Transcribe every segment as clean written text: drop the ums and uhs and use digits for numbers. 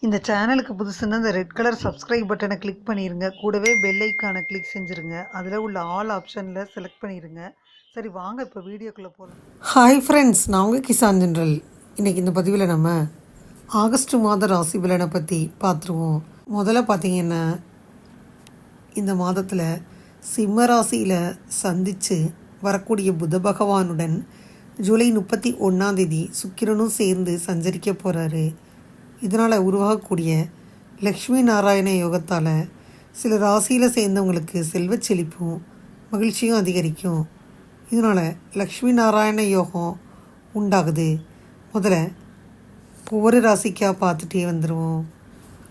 இந்த சேனலுக்கு புதுசுன்னா இந்த ரெட் கலர் சப்ஸ்கிரைப் பட்டனை கிளிக் பண்ணிடுங்க. கூடவே பெல் ஐக்கானை கிளிக் செஞ்சுருங்க. அதில் உள்ள ஆல் ஆப்ஷனில் செலக்ட் பண்ணிடுங்க. சரி வாங்க இப்போ வீடியோக்குள்ளே போகலாம். ஹாய் ஃப்ரெண்ட்ஸ், நான் உங்கள் கிசான் ஜென்ரல். இன்றைக்கி இந்த பதிவில் நம்ம ஆகஸ்ட் மாத ராசி பலனை பற்றி பார்த்துருவோம். முதல்ல பார்த்திங்கன்னா, இந்த மாதத்தில் சிம்ம ராசியில் சந்தித்து வரக்கூடிய புத பகவானுடன் ஜூலை 31 சுக்கிரனும் சேர்ந்து சஞ்சரிக்க போகிறாரு. இதனால் உருவாகக்கூடிய லக்ஷ்மி நாராயண யோகத்தால் சில ராசியில் சேர்ந்தவங்களுக்கு செல்வச் செழிப்பும் மகிழ்ச்சியும் அதிகரிக்கும். இதனால் லக்ஷ்மி நாராயண யோகம் உண்டாகுது. முதல்ல ஒவ்வொரு ராசிக்காக பார்த்துட்டே வந்துடுவோம்.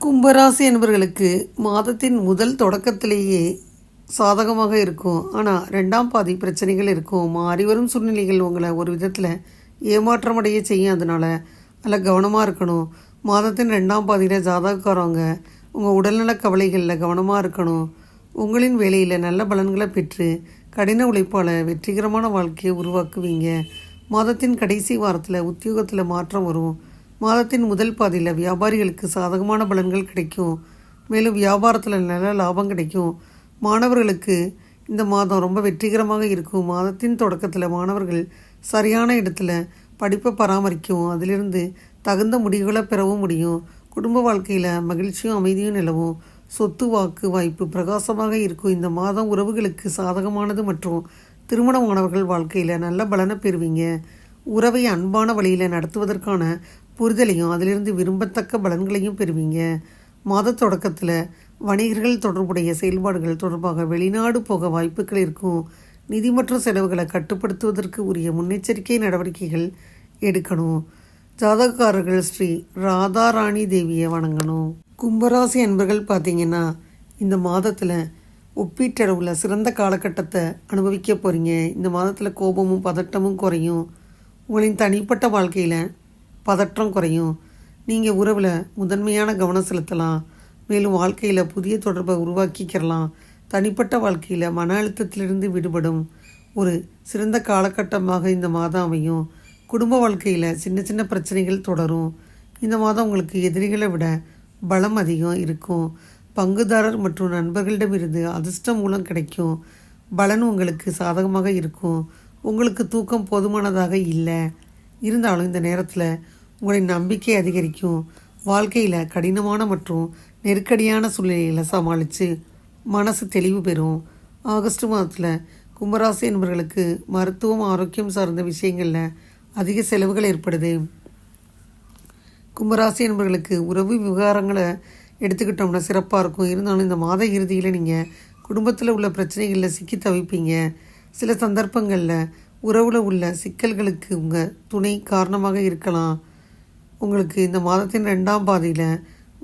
கும்பராசி என்பவர்களுக்கு மாதத்தின் முதல் தொடக்கத்திலேயே சாதகமாக இருக்கும். ஆனால் 2ஆம் பாதி பிரச்சனைகள் இருக்கும். மாறி வரும் சூழ்நிலைகள் உங்களை ஒரு விதத்தில் ஏமாற்றமடைய செய்யும். அதனால் அதில் கவனமாக இருக்கணும். மாதத்தின் 2ஆம் பாதியில் ஜாதகக்காரவங்க உங்கள் உடல்நல கவலைகளில் கவனமாக இருக்கணும். உங்களின் வேலையில் நல்ல பலன்களை பெற்று கடின உழைப்பால் வெற்றிகரமான வாழ்க்கையை உருவாக்குவீங்க. மாதத்தின் கடைசி வாரத்தில் உத்தியோகத்தில் மாற்றம் வரும். மாதத்தின் முதல் பாதியில் வியாபாரிகளுக்கு சாதகமான பலன்கள் கிடைக்கும். மேலும் வியாபாரத்தில் நல்ல லாபம் கிடைக்கும். மாணவர்களுக்கு இந்த மாதம் ரொம்ப வெற்றிகரமாக இருக்கும். மாதத்தின் தொடக்கத்தில் மாணவர்கள் சரியான இடத்துல படிப்பை பராமரிக்கும். அதிலிருந்து தகுந்த முடிவுகளை பெறவும் முடியும். குடும்ப வாழ்க்கையில் மகிழ்ச்சியும் அமைதியும் நிலவும். சொத்து வாக்கு வாய்ப்பு பிரகாசமாக இருக்கும். இந்த மாதம் உறவுகளுக்கு சாதகமானது மற்றும் திருமணமானவர்கள் வாழ்க்கையில் நல்ல பலனை பெறுவீங்க. உறவை அன்பான வழியில் நடத்துவதற்கான புரிதலையும் அதிலிருந்து விரும்பத்தக்க பலன்களையும் பெறுவீங்க. மாத தொடக்கத்தில் வணிகர்கள் தொடர்புடைய செயல்பாடுகள் தொடர்பாக வெளிநாடு போக வாய்ப்புகள் இருக்கும். நிதி மற்றும் செலவுகளை கட்டுப்படுத்துவதற்கு உரிய முன்னெச்சரிக்கை நடவடிக்கைகள் எடுக்கணும். ஜாதகக்காரர்கள் ஸ்ரீ ராதாராணி தேவியை வணங்கணும். கும்பராசி அன்பர்கள் பார்த்திங்கன்னா, இந்த மாதத்தில் ஒப்பீட்டளவில் சிறந்த காலகட்டத்தை அனுபவிக்க போகிறீங்க. இந்த மாதத்தில் கோபமும் பதட்டமும் குறையும். உங்களின் தனிப்பட்ட வாழ்க்கையில் பதற்றம் குறையும். நீங்கள் உறவில் முதன்மையான கவனம் செலுத்தலாம். மேலும் வாழ்க்கையில் புதிய தொடர்பை உருவாக்கிக்கிறலாம். தனிப்பட்ட வாழ்க்கையில் மன அழுத்தத்திலிருந்து விடுபடும் ஒரு சிறந்த காலகட்டமாக இந்த மாதம் அமையும். குடும்ப வாழ்க்கையில் சின்ன சின்ன பிரச்சனைகள் தொடரும். இந்த மாதம் உங்களுக்கு எதிரிகளை விட பலம் அதிகம் இருக்கும். பங்குதாரர் மற்றும் நண்பர்களிடமிருந்து அதிர்ஷ்டம் மூலம் கிடைக்கும். பலன் உங்களுக்கு சாதகமாக இருக்கும். உங்களுக்கு தூக்கம் போதுமானதாக இல்லை. இருந்தாலும் இந்த நேரத்தில் உங்களின் நம்பிக்கை அதிகரிக்கும். வாழ்க்கையில் கடினமான மற்றும் நெருக்கடியான சூழ்நிலைகளை சமாளித்து மனசு தெளிவு பெறும். ஆகஸ்ட் மாதத்தில் கும்பராசி என்பவர்களுக்கு மருத்துவம் ஆரோக்கியம் சார்ந்த விஷயங்களில் அதிக செலவுகள் ஏற்படுது. கும்பராசி என்பவர்களுக்கு உறவு விவகாரங்களை எடுத்துக்கிட்டோம்னா சிறப்பாக இருக்கும். இருந்தாலும் இந்த மாத இறுதியில் நீங்கள் குடும்பத்தில் உள்ள பிரச்சனைகளில் சிக்கி தவிப்பீங்க. சில சந்தர்ப்பங்களில் உறவில் உள்ள சிக்கல்களுக்கு உங்கள் துணை காரணமாக இருக்கலாம். உங்களுக்கு இந்த மாதத்தின் 2ஆம் பாதியில்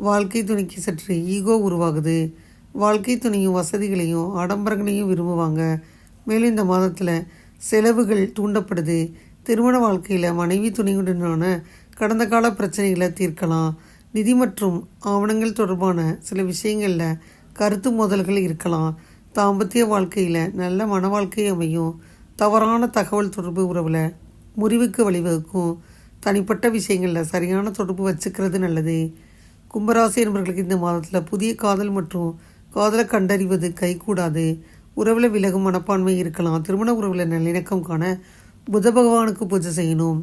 வாழ்க்கை துணைக்கு சற்று ஈகோ உருவாகுது. வாழ்க்கை துணையும் வசதிகளையும் ஆடம்பரங்களையும் விரும்புவாங்க. மேலும் இந்த மாதத்தில் செலவுகள் தூண்டப்படுது. திருமண வாழ்க்கையில் மனைவி துணையுடனான கடந்த கால பிரச்சனைகளை தீர்க்கலாம். நிதி மற்றும் ஆவணங்கள் தொடர்பான சில விஷயங்களில் கருத்து மோதல்கள் இருக்கலாம். தாம்பத்திய வாழ்க்கையில் நல்ல மன வாழ்க்கை அமையும். தவறான தகவல் தொடர்பு உறவில் முறிவுக்கு வழிவகுக்கும். தனிப்பட்ட விஷயங்களில் சரியான தொடர்பு வச்சுக்கிறது நல்லது. கும்பராசி என்பவர்களுக்கு இந்த மாதத்தில் புதிய காதல் மற்றும் காதலை கண்டறிவது கைகூடாது. உறவில் விலகும் மனப்பான்மை இருக்கலாம். திருமண உறவில் நல்லிணக்கம் காண புத பகவானுக்கு பூஜை செய்யணும்.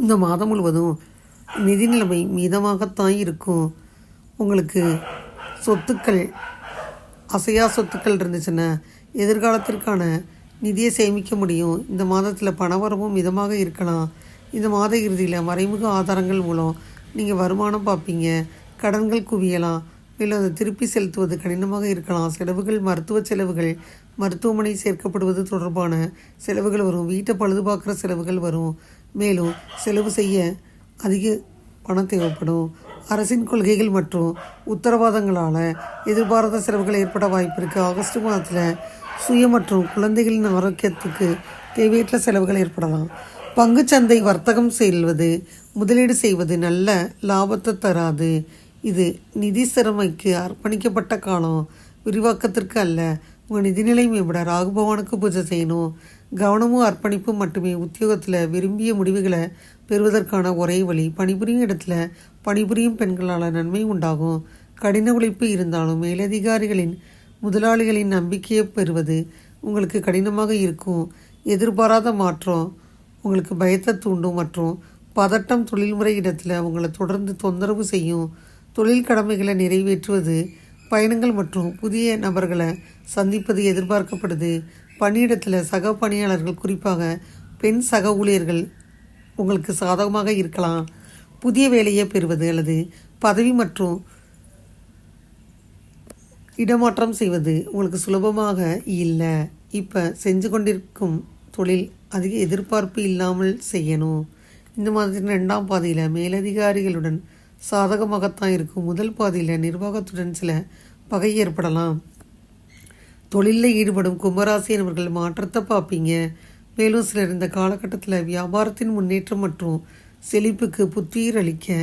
இந்த மாதம் முழுவதும் நிதி நிலைமை மீதமாகத்தான் இருக்கும். உங்களுக்கு சொத்துக்கள் அசையா சொத்துக்கள் இருந்துச்சுன்னா எதிர்காலத்திற்கான நிதியை சேமிக்க முடியும். இந்த மாதத்தில் பணவரவும் மிதமாக இருக்கலாம். இந்த மாத இறுதியில் மறைமுக ஆதாரங்கள் மூலம் நீங்கள் வருமானம் பார்ப்பீங்க. கடன்கள் குவியலாம். மேலும் அதை திருப்பி செலுத்துவது கடினமாக இருக்கலாம். செலவுகள் மருத்துவ செலவுகள், மருத்துவமனை சேர்க்கப்படுவது தொடர்பான செலவுகள் வரும். வீட்டை பழுது பார்க்குற செலவுகள் வரும். மேலும் செலவு செய்ய அதிக பணம் தேவைப்படும். அரசின் கொள்கைகள் மற்றும் உத்தரவாதங்களால் எதிர்பாராத செலவுகள் ஏற்பட வாய்ப்பு இருக்குது. ஆகஸ்ட் மாதத்தில் சுய மற்றும் குழந்தைகளின் ஆரோக்கியத்துக்கு தேவையற்ற செலவுகள் ஏற்படலாம். பங்குச்சந்தை வர்த்தகம் செல்வது முதலீடு செய்வது நல்ல லாபத்தை தராது. இது நிதி சிறமைக்கு அர்ப்பணிக்கப்பட்ட காலம், விரிவாக்கத்திற்கு அல்ல. உங்கள் நிதிநிலை மேம்பட ராகு பகவானுக்கு பூஜை செய்யணும். கவனமும் அர்ப்பணிப்பும் மட்டுமே உத்தியோகத்தில் விரும்பிய முடிவுகளை பெறுவதற்கான ஒரே வழி பணிபுரியும் இடத்துல பணிபுரியும் பெண்களால் நன்மை உண்டாகும். கடின உழைப்பு இருந்தாலும் மேலதிகாரிகளின் முதலாளிகளின் நம்பிக்கையை பெறுவது உங்களுக்கு கடினமாக இருக்கும். எதிர்பாராத மாற்றம் உங்களுக்கு பயத்தை தூண்டும் மற்றும் பதட்டம் தொழில்முறை இடத்துல உங்களை தொடர்ந்து தொந்தரவு செய்யும். தொழில் கடமைகளை நிறைவேற்றுவது, பயணங்கள் மற்றும் புதிய நபர்களை சந்திப்பது எதிர்பார்க்கப்படுது. பணியிடத்தில் சக பணியாளர்கள், குறிப்பாக பெண் சக ஊழியர்கள் உங்களுக்கு சாதகமாக இருக்கலாம். புதிய வேலையை பெறுவது அல்லது பதவி மற்றும் இடமாற்றம் செய்வது உங்களுக்கு சுலபமாக இல்லை. இப்போ செஞ்சு கொண்டிருக்கும் தொழில் அதிக எதிர்பார்ப்பு இல்லாமல் செய்யணும். இந்த மாதிரி 2ஆம் பாதியில் மேலதிகாரிகளுடன் சாதகமாகத்தான் இருக்கும். முதல் பாதியில் நிர்வாகத்துடன் சில பகை ஏற்படலாம். தொழிலில் ஈடுபடும் கும்பராசியனவர்கள் மாற்றத்தை பார்ப்பீங்க. மேலும் சிலர் இந்த காலகட்டத்தில் வியாபாரத்தின் முன்னேற்றம் மற்றும் செழிப்புக்கு புத்துயிர் அளிக்க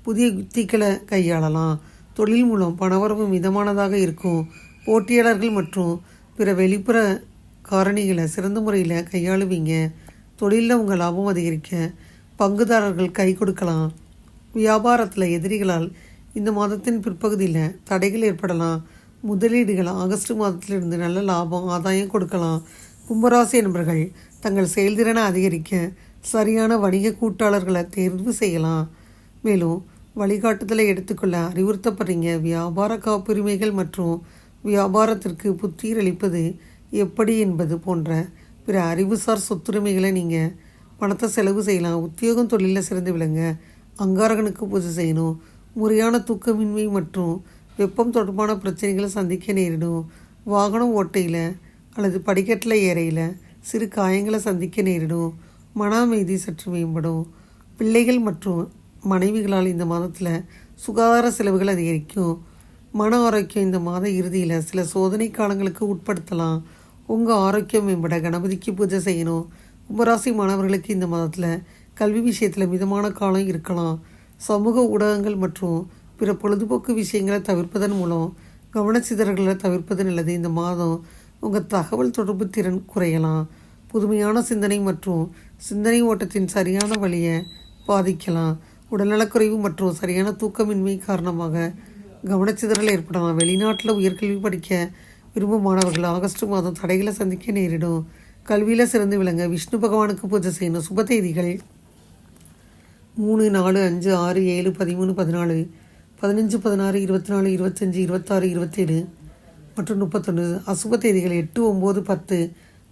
புதிய யுக்திகளை கையாளலாம். தொழில் மூலம் பணவரவு மிதமானதாக இருக்கும். போட்டியாளர்கள் மற்றும் பிற வெளிப்புற காரணிகளை சிறந்த முறையில் கையாளுவீங்க. தொழிலில் உங்கள் லாபம் அதிகரிக்க பங்குதாரர்கள் கை கொடுக்கலாம். வியாபாரத்தில் எதிரிகளால் இந்த மாதத்தின் பிற்பகுதியில் தடைகள் ஏற்படலாம். முதலீடுகள் ஆகஸ்ட் மாதத்திலிருந்து நல்ல லாபம் ஆதாயம் கொடுக்கலாம். கும்பராசி நண்பர்கள் தங்கள் செயல்திறனை அதிகரிக்க சரியான வணிக கூட்டாளர்களை தேர்வு செய்யலாம். மேலும் வழிகாட்டுதலை எடுத்துக்கொள்ள அறிவுறுத்தப்படுறீங்க. வியாபார காப்புரிமைகள் மற்றும் வியாபாரத்திற்கு புத்துயிர் அளிப்பது எப்படி என்பது போன்ற பிற அறிவுசார் சொத்துரிமைகளை நீங்கள் பணத்தை செலவு செய்யலாம். உத்தியோகம் தொழிலில் சிறந்து விளங்க அங்காரகனுக்கு பூஜை செய்யணும். முறையான தூக்கமின்மை மற்றும் வெப்பம் தொடர்பான பிரச்சனைகளை சந்திக்க நேரிடும். வாகனம் ஓட்டையில் அல்லது படிக்கட்டில் ஏறையில் சிறு காயங்களை சந்திக்க நேரிடும். மன அமைதி சற்று மேம்படும். பிள்ளைகள் மற்றும் மனைவிகளால் இந்த மாதத்தில் சுகாதார செலவுகள் அதிகரிக்கும். மன ஆரோக்கியம் இந்த மாத இறுதியில் சில சோதனை காலங்களுக்கு உட்படுத்தலாம். உங்கள் ஆரோக்கியம் மேம்பட கணபதிக்கு பூஜை செய்யணும். கும்பராசி மாணவர்களுக்கு இந்த மாதத்தில் கல்வி விஷயத்தில் மிதமான காலம் இருக்கலாம். சமூக ஊடகங்கள் மற்றும் பிற பொழுதுபோக்கு விஷயங்களை தவிர்ப்பதன் மூலம் கவனச்சிதறல்களை தவிர்ப்பது நல்லது. இந்த மாதம் உங்கள் தகவல் தொடர்பு திறன் குறையலாம். புதுமையான சிந்தனை மற்றும் சிந்தனை ஓட்டத்தின் சரியான வழியை பாதிக்கலாம். உடல்நலக்குறைவு மற்றும் சரியான தூக்கமின்மை காரணமாக கவனச்சிதறல் ஏற்படலாம். வெளிநாட்டில் உயர்கல்வி படிக்க விரும்பும் மாணவர்கள் ஆகஸ்ட் மாதம் தடைகளை சந்திக்க நேரிடும். கல்வியில் சிறந்து விளங்க விஷ்ணு பகவானுக்கு பூஜை செய்யணும். சுப தேதிகள் 3, 4, 5, 6, 7, 13, 14, 15, 16, 24, 25, 26, 27 மற்றும் 31. அசுப தேதிகள் 8, 9, 10,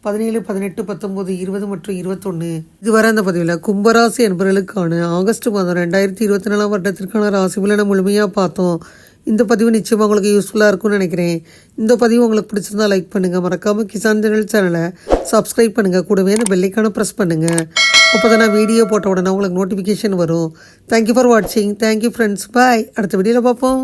17, 18, 19, 20 மற்றும் 21. இதுவரை அந்த பதிவில் கும்பராசி என்பவர்களுக்கான ஆகஸ்ட் மாதம் 2024 வருடத்திற்கான ராசி பலனை முழுமையாக பார்த்தோம். இந்த பதிவு நிச்சயமாக உங்களுக்கு யூஸ்ஃபுல்லாக இருக்கும்னு நினைக்கிறேன். இந்த பதிவு உங்களுக்கு பிடிச்சிருந்தா லைக் பண்ணுங்கள். மறக்காமல் கிசான் சேனலை சப்ஸ்கிரைப் பண்ணுங்கள். கூடவே அந்த பெல்லைக்கான ப்ரெஸ் பண்ணுங்கள். அப்போ தான் நான் வீடியோ போட்ட உடனே உங்களுக்கு நோட்டிஃபிகேஷன் வரும். தேங்க்யூ ஃபார் வாட்சிங். Thank you friends. பாய். அடுத்த வீடியோவில் பார்ப்போம்.